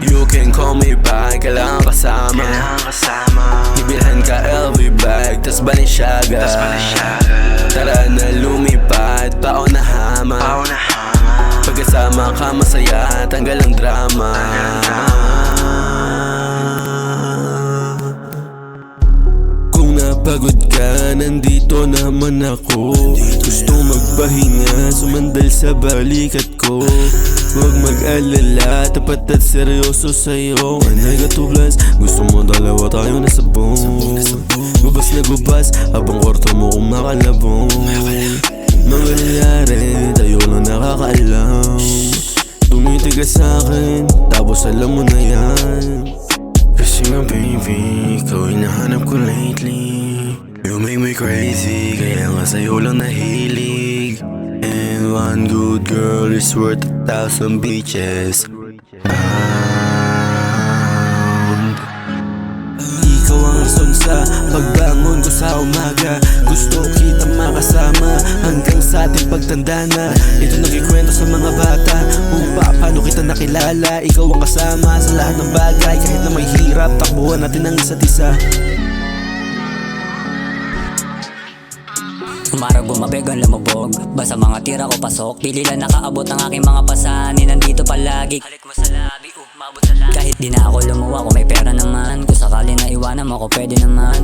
You can call me back, kailangan kasama. Ibilhan ka LV bag, tas Balenciaga. Tara na lumipad, paunahama. Pagkasama ka masaya, tanggal ang drama. Kung napagod ka, nandito naman ako. Gusto magpahinga, sumandal sa balikat ko. Huwag mag-alala, tapat at seryoso sa'yo. I got 2 plans, gusto mo dalawa tayo na sabong. Gubas na gubas, habang kwarto mo kumakalabong. Mga nangyari, tayo lang nakakaalam. Tumitigas sa'kin, tapos alam mo na yan. Kasi nga baby, ikaw hinahanap ko lately. You make me crazy, kaya nga sa'yo lang nahilig. And one good girl is worth 1,000 bitches. Ikaw ang rason sa pagbangon ko sa umaga. Gusto kita makasama hanggang sa ating pagtanda na. Ito nakikwento sa mga bata kung paano kita nakilala. Ikaw ang kasama sa lahat ng bagay. Kahit na may hirap, takbuhan natin ang isa't isa. Umaraw bumabeg ang lamabog, basta mga tira ko pasok. Pili lang nakaabot ang aking mga pasanin, nandito palagi. Halik mo sa labi, maabot sa labi. Kahit di na ako lumuwa, kung may pera naman. Kung sakali na iwanan mo ako, pwede naman.